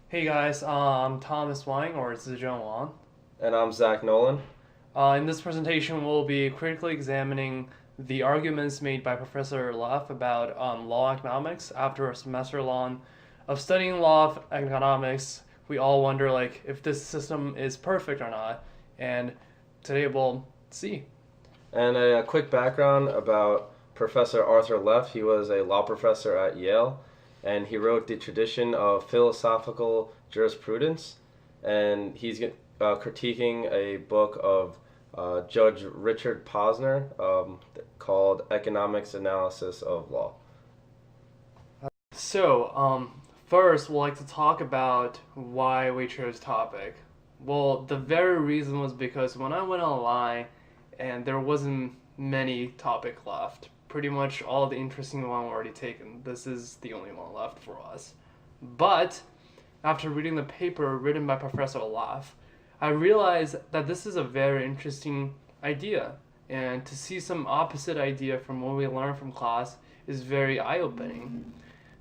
Hey guys, I'm Thomas Wang or Zizheng Wang. And I'm Zach Nolan. In this presentation, we'll be critically examining the arguments made by Professor Leff about law economics. After a semester long of studying law of economics, we all wonder if this system is perfect or not, and today we'll see. And a quick background about Professor Arthur Leff. He was a law professor at Yale, and he wrote The Tradition of Philosophical Jurisprudence. And he's critiquing a book of Judge Richard Posner called Economics Analysis of Law. First, we'd like to talk about why we chose topic. Well, the very reason was because when I went online and there wasn't many topic left. Pretty much all the interesting one were already taken. This is the only one left for us. But after reading the paper written by Professor Leff, I realized that this is a very interesting idea, and to see some opposite idea from what we learned from class is very eye-opening.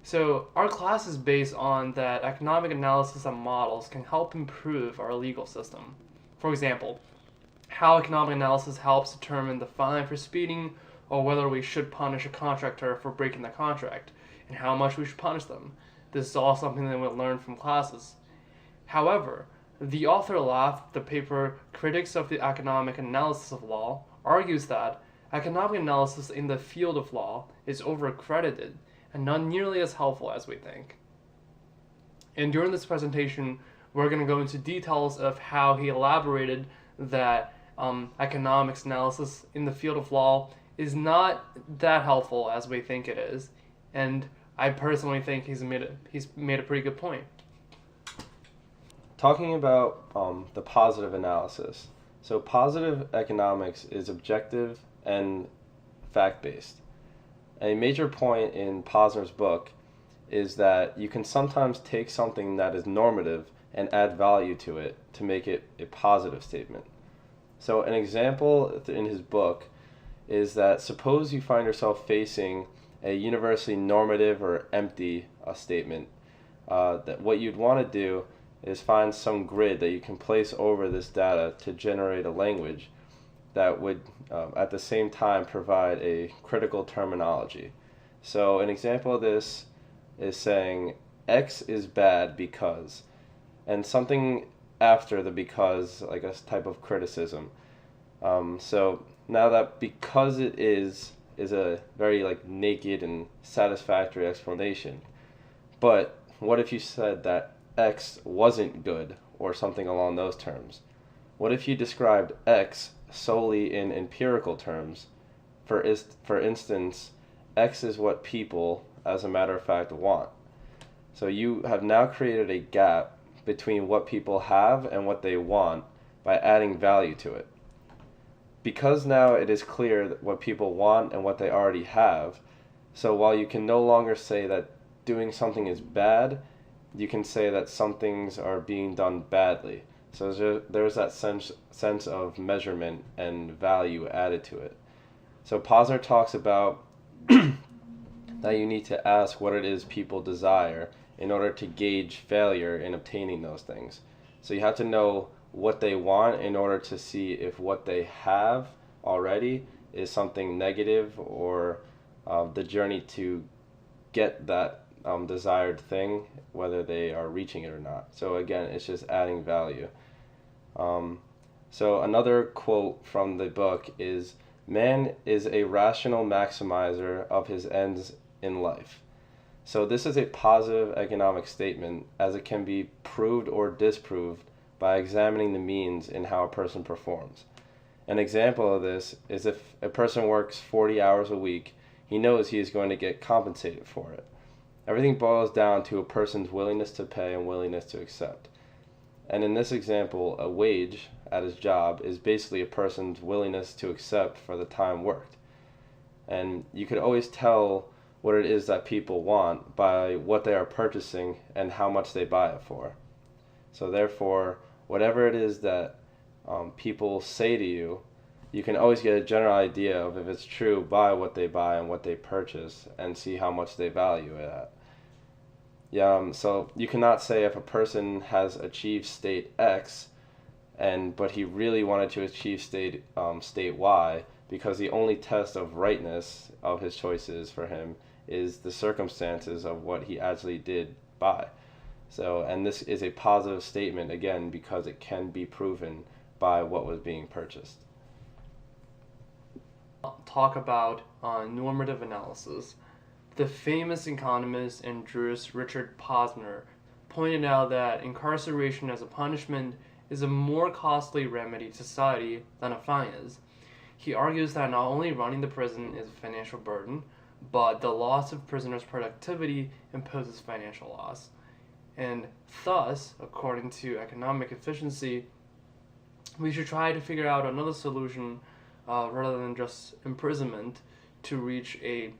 So our class is based on that economic analysis and models can help improve our legal system. For example, how economic analysis helps determine the fine for speeding or whether we should punish a contractor for breaking the contract and how much we should punish them. This is all something that we learn from classes. However, the author Leff, the paper Critics of the Economic Analysis of Law, argues that economic analysis in the field of law is overcredited and not nearly as helpful as we think. And during this presentation, we're going to go into details of how he elaborated that economics analysis in the field of law is not that helpful as we think it is. And I personally think he's made a pretty good point. Talking about the positive analysis. So, positive economics is objective and fact based. A major point in Posner's book is that you can sometimes take something that is normative and add value to it to make it a positive statement. So an example in his book is that suppose you find yourself facing a universally normative or empty statement. That what you'd want to do is find some grid that you can place over this data to generate a language that would at the same time provide a critical terminology. So an example of this is saying X is bad because, and something after the because, like a type of criticism. So now that because it is a very naked and satisfactory explanation. But what if you said that X wasn't good or something along those terms? What if you described X solely in empirical terms? For instance, X is what people, as a matter of fact, want. So you have now created a gap between what people have and what they want by adding value to it. Because now it is clear what people want and what they already have, so while you can no longer say that doing something is bad, you can say that some things are being done badly. So there's that sense of measurement and value added to it. So Posner talks about that you need to ask what it is people desire in order to gauge failure in obtaining those things. So you have to know what they want in order to see if what they have already is something negative or the journey to get that desired thing, whether they are reaching it or not. So again, it's just adding value. So another quote from the book is, "Man is a rational maximizer of his ends in life." So this is a positive economic statement as it can be proved or disproved by examining the means in how a person performs. An example of this is if a person works 40 hours a week, he knows he is going to get compensated for it. Everything boils down to a person's willingness to pay and willingness to accept. And in this example, a wage at his job is basically a person's willingness to accept for the time worked. And you could always tell what it is that people want by what they are purchasing and how much they buy it for. So therefore, whatever it is that people say to you, you can always get a general idea of if it's true by what they buy and what they purchase and see how much they value it at. Yeah, so you cannot say if a person has achieved state X, but he really wanted to achieve state Y, because the only test of rightness of his choices for him is the circumstances of what he actually did buy. So, and this is a positive statement again because it can be proven by what was being purchased. Talk about normative analysis. The famous economist and jurist Richard Posner pointed out that incarceration as a punishment is a more costly remedy to society than a fine is. He argues that not only running the prison is a financial burden, but the loss of prisoners' productivity imposes financial loss. And thus, according to economic efficiency, we should try to figure out another solution rather than just imprisonment to reach a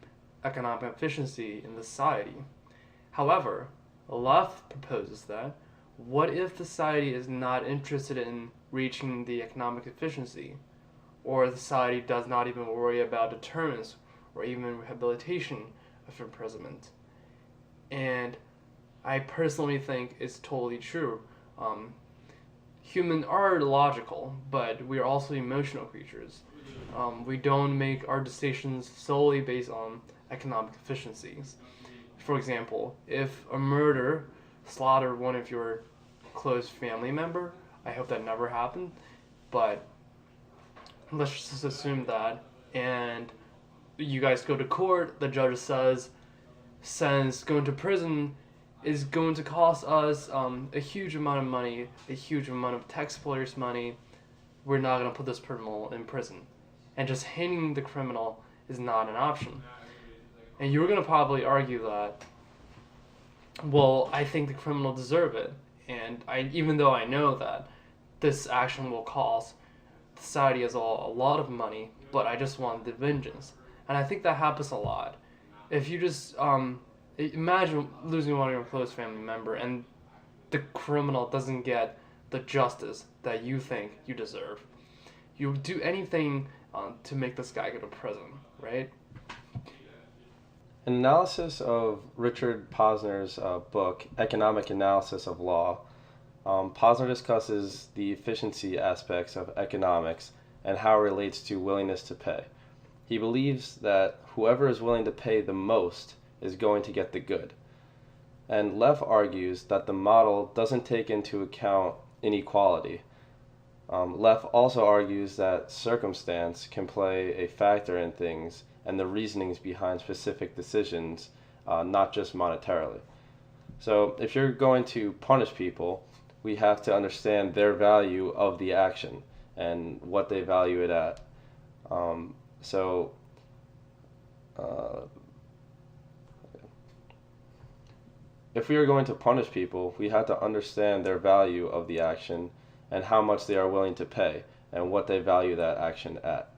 economic efficiency in the society. However, the left proposes that what if society is not interested in reaching the economic efficiency, or society does not even worry about deterrence or even rehabilitation of imprisonment? And I personally think it's totally true. Humans are logical, but we are also emotional creatures. We don't make our decisions solely based on economic efficiencies. For example, if a murder slaughtered one of your close family member, I hope that never happened, but let's just assume that, and you guys go to court, the judge says, since going to prison is going to cost us a huge amount of money, a huge amount of taxpayers' money, we're not going to put this criminal in prison. And just hanging the criminal is not an option. And you're going to probably argue that, well, I think the criminal deserve it. And even though I know that this action will cost society as a lot of money, but I just want the vengeance. And I think that happens a lot. If you just imagine losing one of your close family member and the criminal doesn't get the justice that you think you deserve. You would do anything to make this guy go to prison, right? An analysis of Richard Posner's book, Economic Analysis of Law, Posner discusses the efficiency aspects of economics and how it relates to willingness to pay. He believes that whoever is willing to pay the most is going to get the good. And Leff argues that the model doesn't take into account inequality. Leff also argues that circumstance can play a factor in things and the reasonings behind specific decisions, not just monetarily. So if you're going to punish people, we have to understand their value of the action and what they value it at. If we are going to punish people, we have to understand their value of the action and how much they are willing to pay and what they value that action at.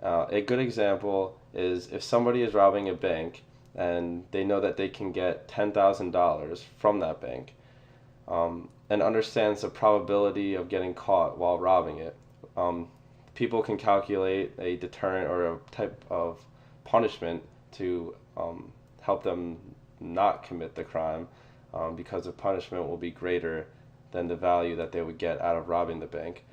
A good example is if somebody is robbing a bank and they know that they can get $10,000 from that bank, and understands the probability of getting caught while robbing it. People can calculate a deterrent or a type of punishment to help them not commit the crime, because the punishment will be greater than the value that they would get out of robbing the bank.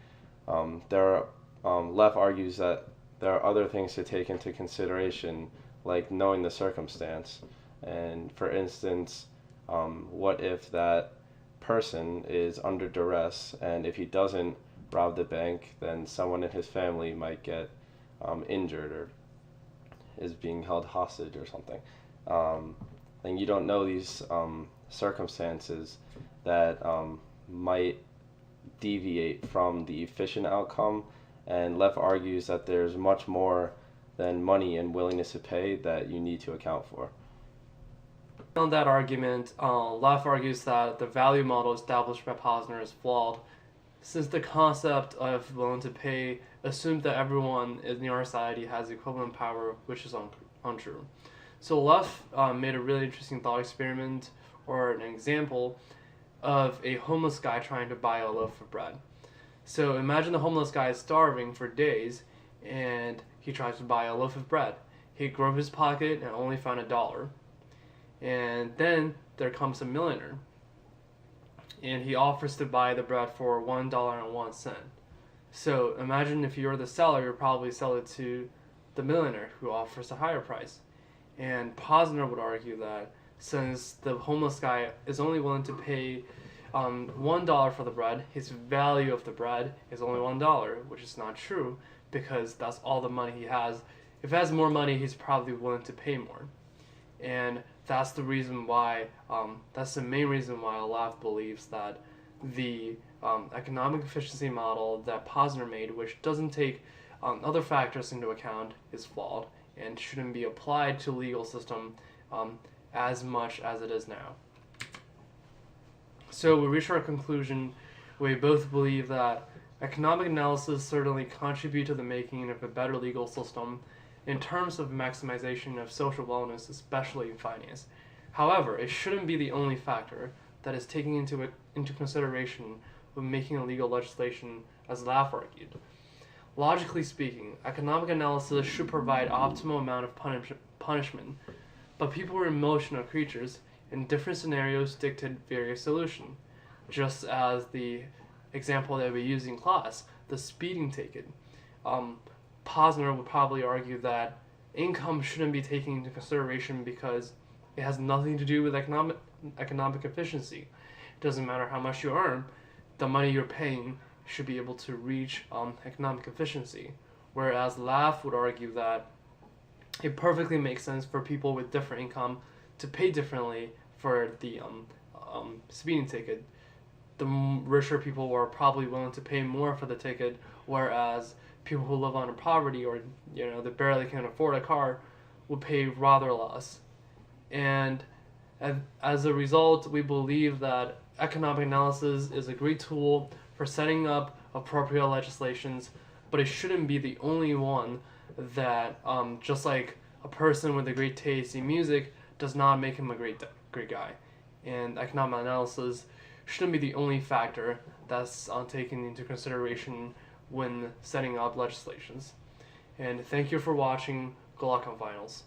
Leff argues that there are other things to take into consideration, like knowing the circumstance. And for instance, what if that person is under duress, and if he doesn't rob the bank, then someone in his family might get injured or is being held hostage or something. And you don't know these circumstances that might deviate from the efficient outcome, and Leff argues that there's much more than money and willingness to pay that you need to account for. On that argument, Leff argues that the value model established by Posner is flawed, since the concept of willing to pay assumes that everyone in our society has equivalent power, which is untrue. So Leff made a really interesting thought experiment, or an example, of a homeless guy trying to buy a loaf of bread. So imagine the homeless guy is starving for days, and he tries to buy a loaf of bread. He groped his pocket and only found $1. And then there comes a millionaire, and he offers to buy the bread for $1.01. So imagine if you're the seller, you'll probably sell it to the millionaire who offers a higher price. And Posner would argue that since the homeless guy is only willing to pay $1 for the bread, his value of the bread is only $1, which is not true because that's all the money he has. If he has more money, he's probably willing to pay more. And that's the reason why, that's the main reason why left believes that the economic efficiency model that Posner made, which doesn't take other factors into account, is flawed and shouldn't be applied to legal system as much as it is now. So we reach our conclusion. We both believe that economic analysis certainly contribute to the making of a better legal system in terms of maximization of social wellness, especially in finance. However, it shouldn't be the only factor that is taken into consideration when making legal legislation, as Laff argued. Logically speaking, economic analysis should provide optimal amount of punishment, but people are emotional creatures, and different scenarios dictate various solutions. Just as the example that we use in class, the speeding ticket. Posner would probably argue that income shouldn't be taken into consideration because it has nothing to do with economic efficiency. It doesn't matter how much you earn, the money you're paying should be able to reach economic efficiency. Whereas Laff would argue that it perfectly makes sense for people with different income to pay differently for the speeding ticket. The richer people were probably willing to pay more for the ticket, whereas people who live on poverty or they barely can afford a car would pay rather less. And as a result, we believe that economic analysis is a great tool for setting up appropriate legislations, but it shouldn't be the only one that, just like a person with a great taste in music does not make him a great guy. And economic analysis shouldn't be the only factor that's taken into consideration when setting up legislations. And thank you for watching. Good luck on finals.